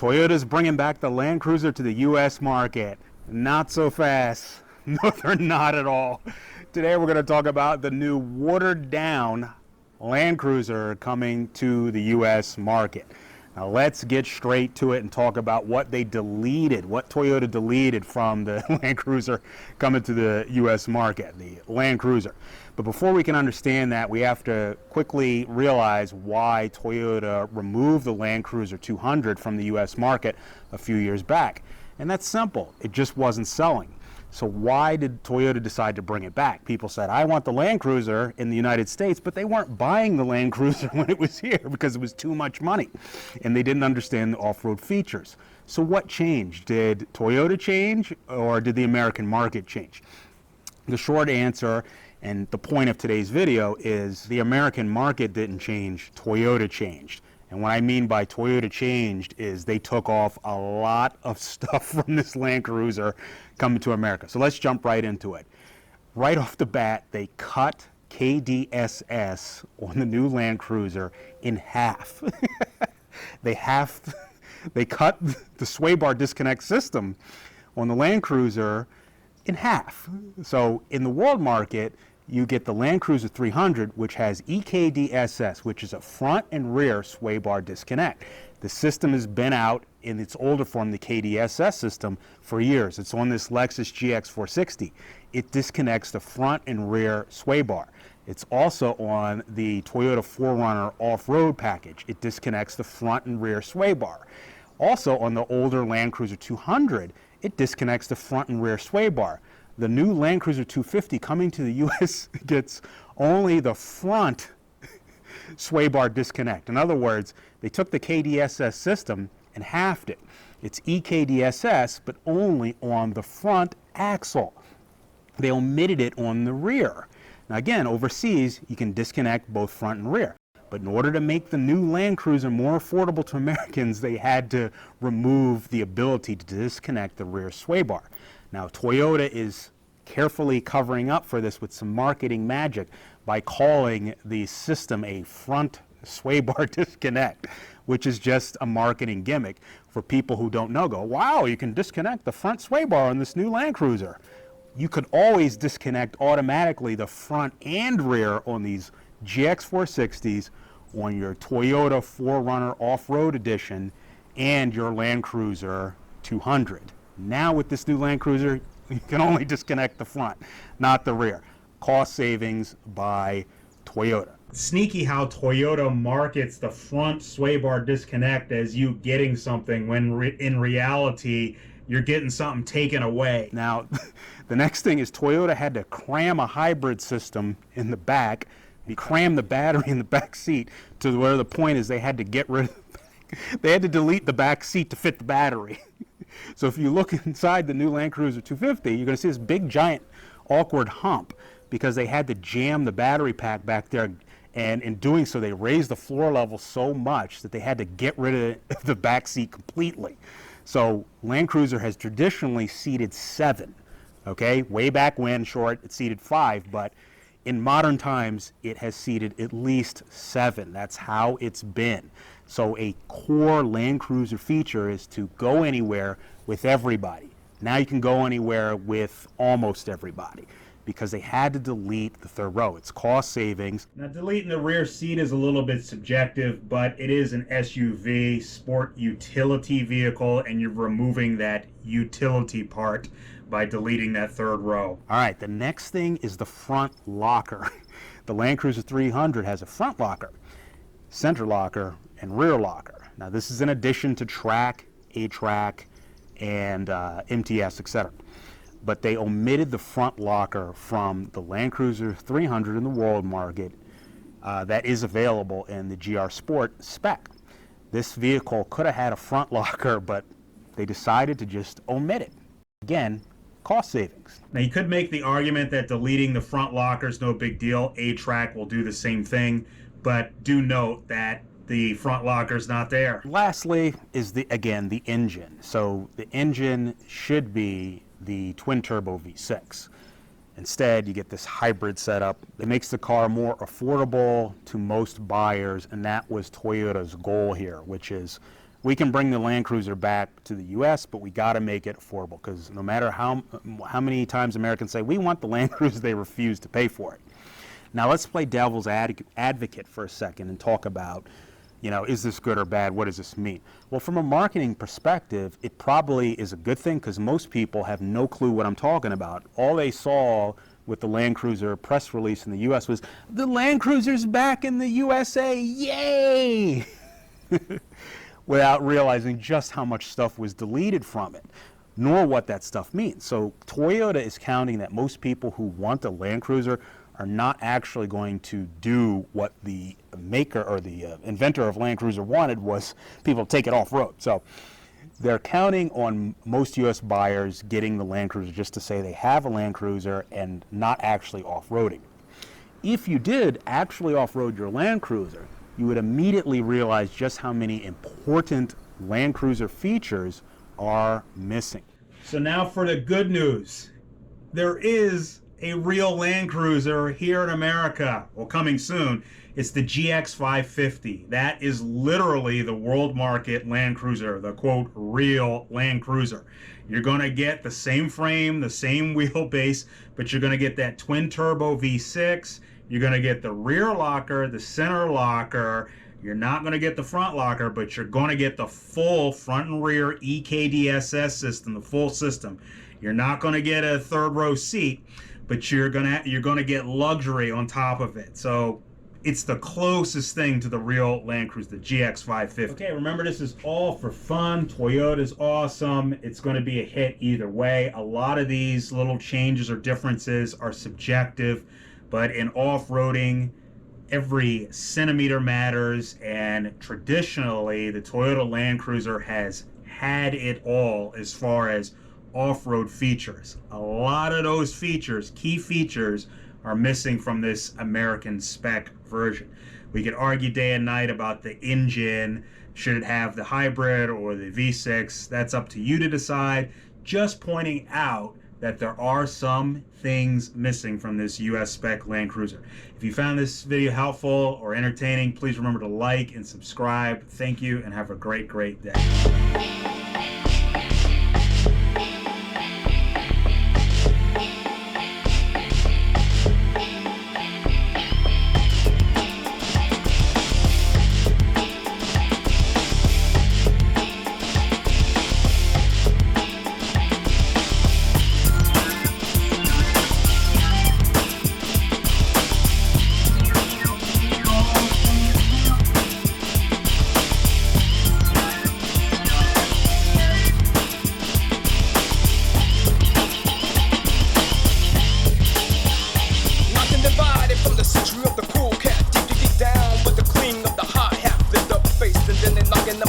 Toyota's bringing back the Landcruiser to the U.S. market. Not so fast. No, they're not at all. Today we're going to talk about the new watered-down Landcruiser coming to the U.S. market. Now let's get straight to it and talk about what they deleted, what Toyota deleted from the Landcruiser coming to the U.S. market, the Landcruiser. But before we can understand that, we have to quickly realize why Toyota removed the Landcruiser 200 from the U.S. market a few years back. And that's simple. It just wasn't selling. So why did Toyota decide to bring it back? People said, I want the Landcruiser in the United States, but they weren't buying the Landcruiser when it was here because it was too much money. And they didn't understand the off-road features. So what changed? Did Toyota change or did the American market change? The short answer, and the point of today's video, is the American market didn't change, Toyota changed. And what I mean by Toyota changed is they took off a lot of stuff from this Landcruiser coming to America. So let's jump right into it. Right off the bat, they cut KDSS on the new Landcruiser in half. They cut the sway bar disconnect system on the Landcruiser in half. So in the world market, you get the Landcruiser 300, which has EKDSS, which is a front and rear sway bar disconnect. The system has been out in its older form, the KDSS system, for years. It's on this Lexus GX 460. It disconnects the front and rear sway bar. It's also on the Toyota 4Runner off-road package. It disconnects the front and rear sway bar. Also on the older Landcruiser 200, it disconnects the front and rear sway bar. The new Landcruiser 250 coming to the U.S. gets only the front sway bar disconnect. In other words, they took the KDSS system and halved it. It's EKDSS, but only on the front axle. They omitted it on the rear. Now again, overseas, you can disconnect both front and rear. But in order to make the new Landcruiser more affordable to Americans, they had to remove the ability to disconnect the rear sway bar. Now, Toyota is carefully covering up for this with some marketing magic by calling the system a front sway bar disconnect, which is just a marketing gimmick for people who don't know. Go, wow, you can disconnect the front sway bar on this new Landcruiser. You could always disconnect automatically the front and rear on these GX 460s, on your Toyota 4Runner Off-Road Edition, and your Landcruiser 200. Now with this new Landcruiser, you can only disconnect the front, not the rear. Cost savings by Toyota. Sneaky how Toyota markets the front sway bar disconnect as you getting something when in reality you're getting something taken away. Now, the next thing is Toyota had to cram a hybrid system in the back. They crammed the battery in the back seat to where the point is they had to get rid of they had to delete the back seat to fit the battery. So if you look inside the new Landcruiser 250, you're going to see this big, giant, awkward hump because they had to jam the battery pack back there. And in doing so, they raised the floor level so much that they had to get rid of the back seat completely. So Landcruiser has traditionally seated 7. Okay, way back when, short, it seated 5, but in modern times, it has seated at least 7. That's how it's been. So a core Landcruiser feature is to go anywhere with everybody. Now you can go anywhere with almost everybody because they had to delete the third row. It's cost savings. Now deleting the rear seat is a little bit subjective, but it is an SUV, sport utility vehicle, and you're removing that utility part by deleting that third row. All right, the next thing is the front locker. The Landcruiser 300 has a front locker, center locker, and rear locker. Now this is in addition to track, A-track, and MTS, etc. But they omitted the front locker from the Landcruiser 300 in the world market that is available in the GR Sport spec. This vehicle could have had a front locker, but they decided to just omit it. Again, cost savings. Now you could make the argument that deleting the front locker is no big deal. A-track will do the same thing, but do note that the front locker is not there. Lastly is again the engine. So the engine should be the twin turbo V6. Instead, you get this hybrid setup. It makes the car more affordable to most buyers, and that was Toyota's goal here, which is We can bring the Landcruiser back to the U.S., but we got to make it affordable, because no matter how many times Americans say we want the Landcruiser, they refuse to pay for it. Now let's play devil's advocate for a second and talk about, is this good or bad? What does this mean? Well, from a marketing perspective, it probably is a good thing, because most people have no clue what I'm talking about. All they saw with the Landcruiser press release in the U.S. was, the Landcruiser's back in the USA, yay! Without realizing just how much stuff was deleted from it, nor what that stuff means. So Toyota is counting that most people who want a Landcruiser are not actually going to do what the maker or the inventor of Landcruiser wanted, was people take it off-road. So they're counting on most U.S. buyers getting the Landcruiser just to say they have a Landcruiser and not actually off-roading. If you did actually off-road your Landcruiser, you would immediately realize just how many important Landcruiser features are missing. So now for the good news. There is a real Landcruiser here in America, well, coming soon. It's the GX550. That is literally the world market Landcruiser, the quote, real Landcruiser. You're gonna get the same frame, the same wheelbase, but you're gonna get that twin turbo V6. You're going to get the rear locker, the center locker. You're not going to get the front locker, but you're going to get the full front and rear EKDSS system, the full system. You're not going to get a third row seat, but you're going to get luxury on top of it. So it's the closest thing to the real Landcruiser, the GX550. Okay, remember, this is all for fun. Toyota's awesome. It's going to be a hit either way. A lot of these little changes or differences are subjective. But in off-roading, every centimeter matters, and traditionally the Toyota Landcruiser has had it all as far as off-road features. A lot of those features, key features, are missing from this American spec version. We could argue day and night about the engine. Should it have the hybrid or the V6? That's up to you to decide. Just pointing out that there are some things missing from this US spec Landcruiser. If you found this video helpful or entertaining, please remember to like and subscribe. Thank you, and have a great, great day.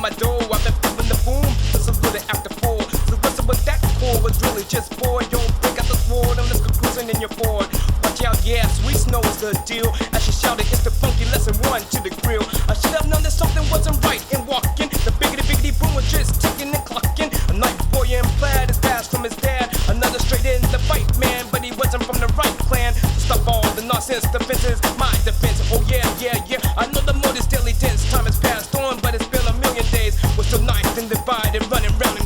My door, I've been feeling the boom. Just a little after 4. So what's up with that core was really just bored. Yo, break out the sword and let's go cruising in your Ford. Watch out, yeah, sweet snow is the deal. As she shouted, it's the funky lesson 1 to the grill. I should have known that something wasn't right in walking. The biggity boom was just ticking and clocking. A night boy in plaid is passed from his dad. Another straight in the fight man, but he wasn't from the right clan. To stop all the nonsense, defenses, my defense. Oh yeah. I know the motor's daily dense. Time has passed on, but it's been a million days. We're still nice and divided, running round.